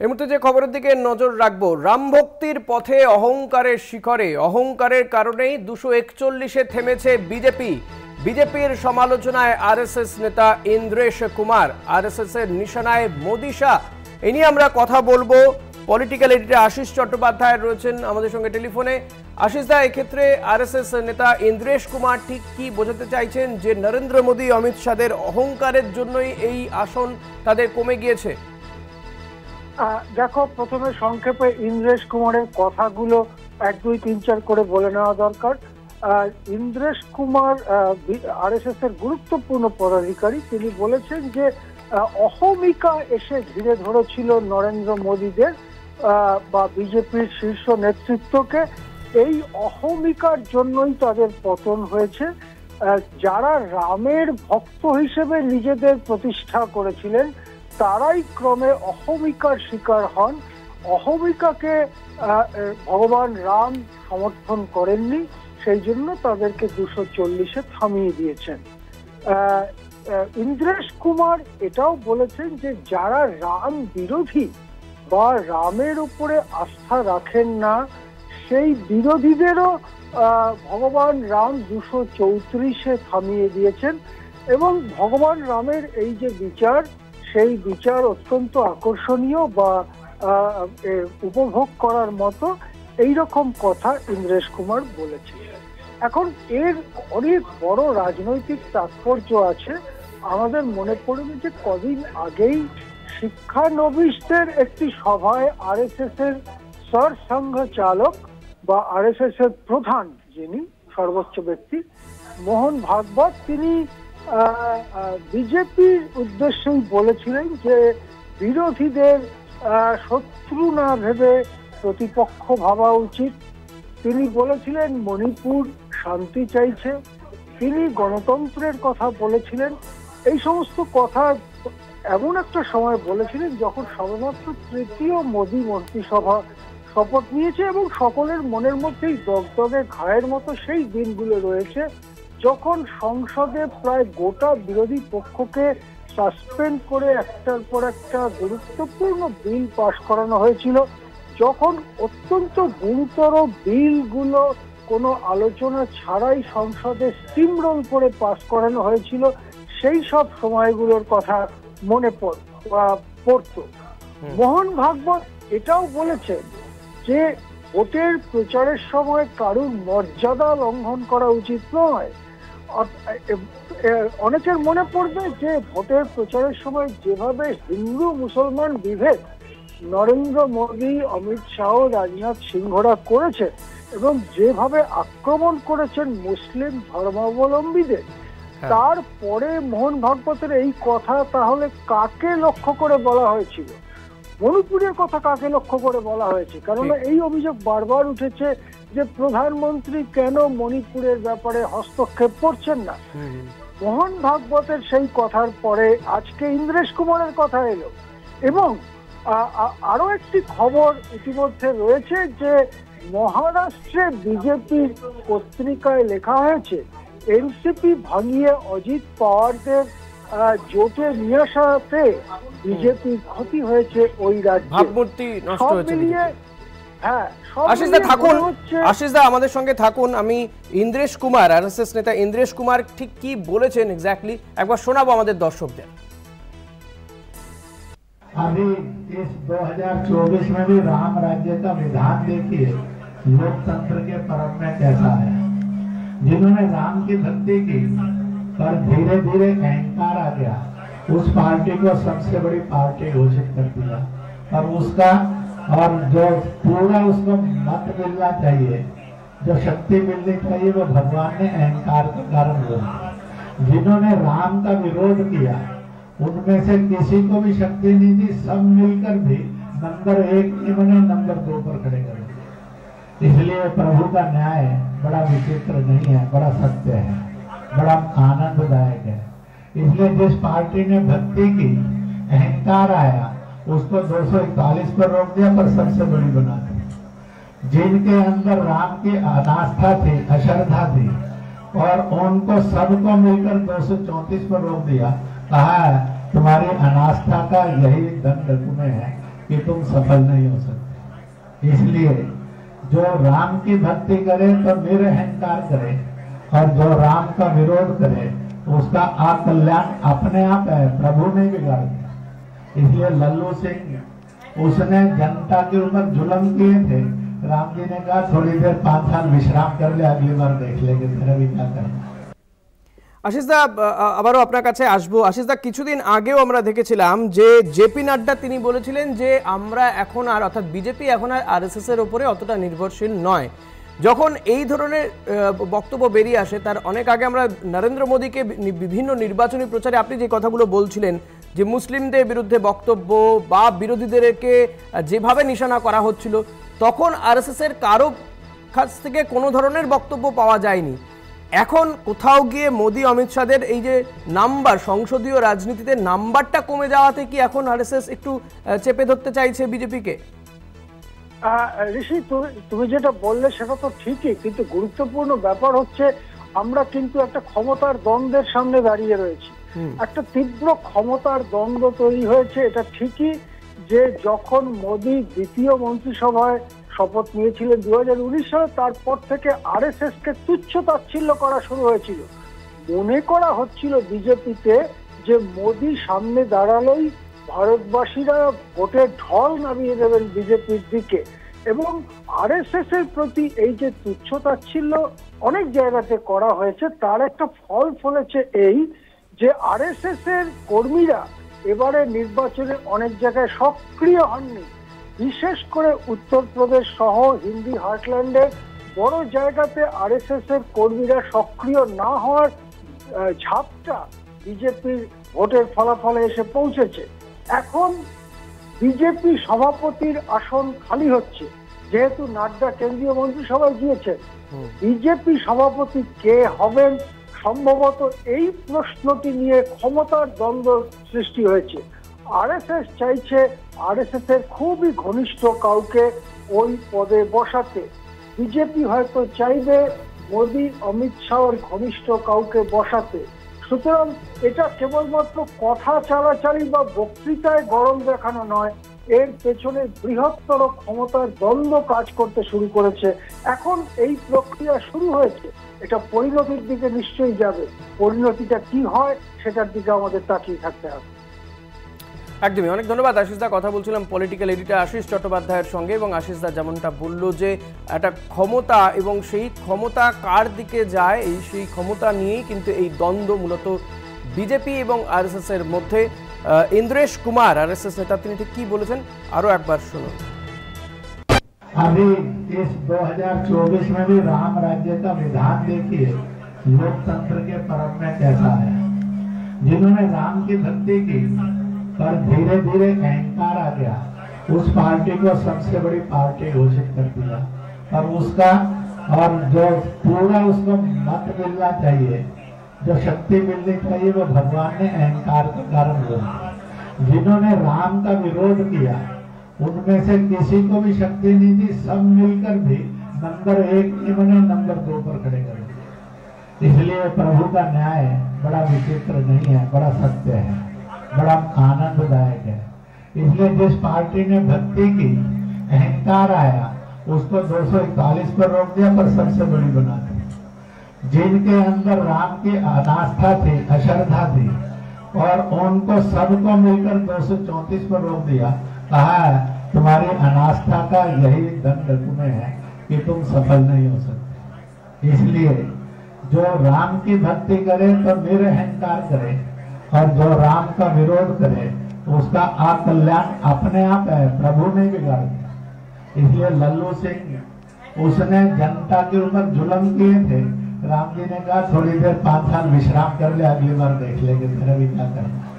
এই মুহূর্তে যে খবরের দিকে নজর রাখবো, রাম ভক্তির পথে অহংকারের শিখরে, অহংকারের কারণেই 241-এ থেমেছে বিজেপি। বিজেপির সমালোচনায় আরএসএস নেতা ইন্দ্রেশ কুমার, আরএসএস এর নিশানায় মোদি শাহ। এই নিয়ে আমরা কথা বলবো। পলিটিক্যাল এডিটর আশিস চট্টোপাধ্যায় রয়েছেন আমাদের সঙ্গে টেলিফোনে। আশিস দা, এক্ষেত্রে আরএসএস নেতা ইন্দ্রেশ কুমার ঠিক কি বোঝাতে চাইছেন যে নরেন্দ্র মোদী অমিত শাহের অহংকারের জন্যই এই আসন তাদের কমে গিয়েছে? দেখো, প্রথমে সংক্ষেপে ইন্দ্রেশ কুমারের কথাগুলো 1, 2, 3, 4 করে বলে নেওয়া দরকার। ইন্দ্রেশ কুমার আরএসএস এর গুরুত্বপূর্ণ পদাধিকারী। তিনি বলেছেন যে অহমিকা এসে ঘিরে ধরেছিল নরেন্দ্র মোদীদের বা বিজেপির শীর্ষ নেতৃত্বকে। এই অহমিকার জন্যই তাদের পতন হয়েছে। যারা রামের ভক্ত হিসেবে নিজেদের প্রতিষ্ঠা করেছিলেন তারাই ক্রমে অহমিকার শিকার হন। অহমিকাকে ভগবান রাম সমর্থন করেননি, সেই জন্য তাদেরকে 240-এ থামিয়ে দিয়েছেন। ইন্দ্রেশ কুমার এটাও বলেছেন যে যারা রাম বিরোধী বা রামের উপরে আস্থা রাখেন না সেই বিরোধীদেরও ভগবান রাম 234-এ থামিয়ে দিয়েছেন। এবং ভগবান রামের এই যে বিচার, সেই বিচার অত্যন্ত আকর্ষণীয় বা উপভোগ করার মতো, এইরকম কথা ইন্দ্রেশ কুমার বলেছিলেন। এখন এর অনেক বড় রাজনৈতিক তাৎপর্য আছে। আমাদের মনে পড়বে যে কদিন আগেই শিক্ষানবিশদের একটি সভায় আরএসএস এর সরসংঘ চালক বা আরএসএস এর প্রধান, যিনি সর্বোচ্চ ব্যক্তি, মোহন ভাগবত, তিনি বিজেপির উদ্দেশ্যেই বলেছিলেন যে বিরোধীদের শত্রু না ভেবে প্রতিপক্ষ ভাবা উচিত। তিনি বলেছিলেন মণিপুর শান্তি চাইছে, তিনি গণতন্ত্রের কথা বলেছিলেন। এই সমস্ত কথা এমন একটা সময় বলেছিলেন যখন সবেমাত্র 3য় মোদী মন্ত্রিসভা শপথ নিয়েছে এবং সকলের মনের মধ্যেই দগদগে ঘায়ের মতো সেই দিনগুলো রয়েছে যখন সংসদে প্রায় গোটা বিরোধী পক্ষকে সাসপেন্ড করে একটার পর একটা গুরুত্বপূর্ণ বিল পাশ করানো হয়েছিল, যখন অত্যন্ত গুরুতর বিলগুলো কোনো আলোচনা ছাড়াই সংসদে স্টিমরোল করে পাশ করানো হয়েছিল। সেই সব সময়গুলোর কথা মনে পড়তো। মোহন ভাগবত এটাও বলেছেন যে ভোটের প্রচারের সময় কারুর মর্যাদা লঙ্ঘন করা উচিত নয়। অনেকের মনে পড়বে যে ভোটের প্রচারের সময় যেভাবে হিন্দু মুসলমান বিভেদ নরেন্দ্র মোদী, অমিত শাহ, রাজনাথ সিংহরা করেছে এবং যেভাবে আক্রমণ করেছেন মুসলিম ধর্মাবলম্বীদের, তারপরে মোহন ভাগবতের এই কথা তাহলে কাকে লক্ষ্য করে বলা হয়েছিল? মণিপুরের কথা কাকে লক্ষ্য করে বলা হয়েছে? কারণ এই অভিযোগ বারবার উঠেছে যে প্রধানমন্ত্রী কেন মণিপুরের ব্যাপারে হস্তক্ষেপ করছেন না। মোহন ভাগবতের সেই কথার পরে আজকে ইন্দ্রেশ কুমারের কথা এলো। এবং আরো একটি খবর ইতিমধ্যে রয়েছে যে মহারাষ্ট্রে বিজেপির পত্রিকায় লেখা হয়েছে এনসিপি ভাঙিয়ে অজিত পাওয়ারদের জোটে নিয়ে আসাতে বিজেপির ক্ষতি হয়েছে ওই রাজ্যে। ভাবমূর্তি নষ্ট হয়েছে। আশিস দা আমাদের সঙ্গে থাকুন। আমি ইন্দ্রেশ কুমার, আরএসএস নেতা ইন্দ্রেশ কুমার ঠিক কি বলেছেন এক্স্যাক্টলি একবার শোনাবো আমাদের দর্শকদের। अभी इस 2024 में भी राम राज्य का विधान देखिए लोकतंत्र के पर्व में कैसा है। जिन्होंने राम की भक्ति की पर धीरे धीरे अहंकार आ गया, उस पार्टी को सबसे बड़ी पार्टी घोषित कर दिया और उसका और जो पूरा उसको मत मिलना चाहिए, जो शक्ति मिलनी चाहिए, वो भगवान ने अहंकार के कारण हुआ। जिन्होंने राम का विरोध किया उनमें से किसी को भी शक्ति नहीं थी, सब मिलकर भी नंबर 1 इन्होंने नंबर 2 पर खड़े कर दिया। इसलिए प्रभु का न्याय बड़ा विचित्र नहीं है, बड़ा सत्य है, बड़ा आनंददायक है। इसलिए जिस पार्टी ने भक्ति की, अहंकार आया, उसको 241 पर रोक दिया, पर सबसे बड़ी बना दी। जिनके अंदर राम की अनास्था थी, अश्रद्धा थी, और उनको सबको मिलकर 234 पर रोक दिया। कहा तुम्हारी अनास्था का यही दंड तुम्हें है, कि तुम सफल नहीं हो सकते। इसलिए जो राम की भक्ति करे तो निरहंकार करे, और जो राम का विरोध करे उसका अकल्याण अपने आप है, प्रभु नहीं बिगाड़ दिया। इसलिए लल्लू सिंह उसने जनता के ऊपर जुल्म किए थे, राम जी ने कहा थोड़ी देर 5 साल विश्राम कर ले, अगली बार देख लेंगे तेरा भी क्या करना। আশিসদা আবারও আপনার কাছে আসবো। আশিসদা, কিছুদিন আগেও আমরা দেখেছিলাম যে জেপি নাড্ডা তিনি বলেছিলেন যে আমরা এখন আর, অর্থাৎ বিজেপি এখন আর আরএসএস এর উপরে অতটা নির্ভরশীল নয়। যখন এই ধরনের বক্তব্য বেরিয়ে আসে তার অনেক আগে আমরা নরেন্দ্র মোদীকে বিভিন্ন নির্বাচনী প্রচারে আপনি যে কথাগুলো বলছিলেন যে মুসলিমদের বিরুদ্ধে বক্তব্য বা বিরোধীদেরকে যেভাবে নিশানা করা হচ্ছিল, তখন আরএসএস এর কারো কাছ থেকে কোনো ধরনের বক্তব্য পাওয়া যায়নি। এখন কোথাও গিয়ে মোদী অমিত শাহের এই যে নাম্বার, সংসদীয় রাজনীতিতে নাম্বারটা কমে যাওয়াতে কি এখন আরএসএস একটু চেপে ধরতে চাইছে বিজেপিকে? ঋষি, তুমি যেটা বললে সেটা তো ঠিকই, কিন্তু গুরুত্বপূর্ণ ব্যাপার হচ্ছে আমরা কিন্তু একটা ক্ষমতার দ্বন্দ্বের সামনে দাঁড়িয়ে রয়েছি। একটা তীব্র ক্ষমতার দ্বন্দ্ব তৈরি হয়েছে। এটা ঠিকই যে যখন মোদী দ্বিতীয় মন্ত্রিসভায় শপথ নিয়েছিলেন 2019 সালে, তারপর থেকে আরএসএস কে তুচ্ছ তাচ্ছিল্য করা শুরু হয়েছিল। মনে করা হচ্ছিল বিজেপিতে যে মোদী সামনে দাঁড়ালেই ভারতবাসীরা ভোটের ঢল নামিয়ে দেবেন বিজেপির দিকে, এবং আরএসএস এর প্রতি এই যে তুচ্ছ তাচ্ছিল্য অনেক জায়গাতে করা হয়েছে, তার একটা ফল ফলেছে এই যে আরএসএস এর কর্মীরা এবারে নির্বাচনে অনেক জায়গায় সক্রিয় হননি। বিশেষ করে উত্তরপ্রদেশ সহ হিন্দি হার্টল্যান্ডের বড় জায়গাতে আরএসএস এর কর্মীরা সক্রিয় না হওয়ার ঝাপটা বিজেপির ভোটের ফলাফলে এসে পৌঁছেছে। এখন বিজেপি সভাপতির আসন খালি হচ্ছে, যেহেতু নাড্ডা কেন্দ্রীয় মন্ত্রিসভায় গিয়েছেন। বিজেপি সভাপতি কে হবেন, সম্ভবত এই প্রশ্নটি নিয়ে ক্ষমতার দ্বন্দ্ব সৃষ্টি হয়েছে। আরএসএস চাইছে আরএসএস এর খুবই ঘনিষ্ঠ কাউকে ওই পদে বসাতে, বিজেপি হয়তো চাইবে মোদী অমিত শাহর ঘনিষ্ঠ কাউকে বসাতে। সুতরাং এটা কেবলমাত্র কথা চালাচালি বা বক্তৃতায় গরম দেখানো নয়, এর পেছনে বৃহত্তর ক্ষমতার দ্বন্দ্ব কাজ করতে শুরু করেছে। এখন এই প্রক্রিয়া শুরু হয়েছে, এটা পরিণতির দিকে নিশ্চয়ই যাবে। পরিণতিটা কি হয় সেটার দিকে আমাদের তাকিয়ে থাকতে হবে। একদমই, অনেক ধন্যবাদ আশিসদা। কথা বলছিলাম পলিটিক্যাল এডিটর আশিস চট্টোপাধ্যায়ের সঙ্গে, এবং আশিসদা যেমনটা বলল যে একটা ক্ষমতা এবং সেই ক্ষমতা কার দিকে যায়, সেই ক্ষমতা নিয়েই কিন্তু এই দ্বন্দ্ব মূলত বিজেপি এবং আরএসএস এর মধ্যে। ইন্দ্রেশ কুমার আরএসএস নেতা, তিনি ঠিক কি বলেছেন আরো একবার শুনুন। अभी इस 2024 में भी राम राज्य का विधान देखिए लोकतंत्र के पर्व में कैसा है। जिन्होंने राम की भक्ति की पर धीरे धीरे अहंकार आ गया, उस पार्टी को सबसे बड़ी पार्टी घोषित कर दिया, और उसका और जो पूरा उसको मत मिलना चाहिए, जो शक्ति मिलनी चाहिए, वो भगवान ने अहंकार के कारण हुआ। जिन्होंने राम का विरोध किया उनमें से किसी को भी शक्ति नहीं थी, सब मिलकर भी नंबर 1 इन्होंने नंबर 2 पर खड़े कर दिया। इसलिए प्रभु का न्याय बड़ा विचित्र नहीं है, बड़ा सत्य है, बड़ा आनंददायक है। इसलिए जिस पार्टी ने भक्ति की, अहंकार आया, उसको 241 पर रोक दिया, पर सबसे बड़ी बना दी। जिनके अंदर राम की अनास्था थी, अश्रद्धा थी, और उनको सबको मिलकर 234 पर रोक दिया। कहा है तुम्हारी अनास्था का यही दंड तुम्हें है कि तुम सफल नहीं हो सकते। इसलिए जो राम की भक्ति करे तो निरहंकार करे, और जो राम का विरोध करे उसका अकल्याण अपने आप है, प्रभु नहीं बिगाड़ दिया। इसलिए लल्लू सिंह उसने जनता के ऊपर जुल्म किए थे, राम जी ने कहा थोड़ी देर 5 साल विश्राम कर ले, अगली बार देख लेंगे तेरा भी क्या करना।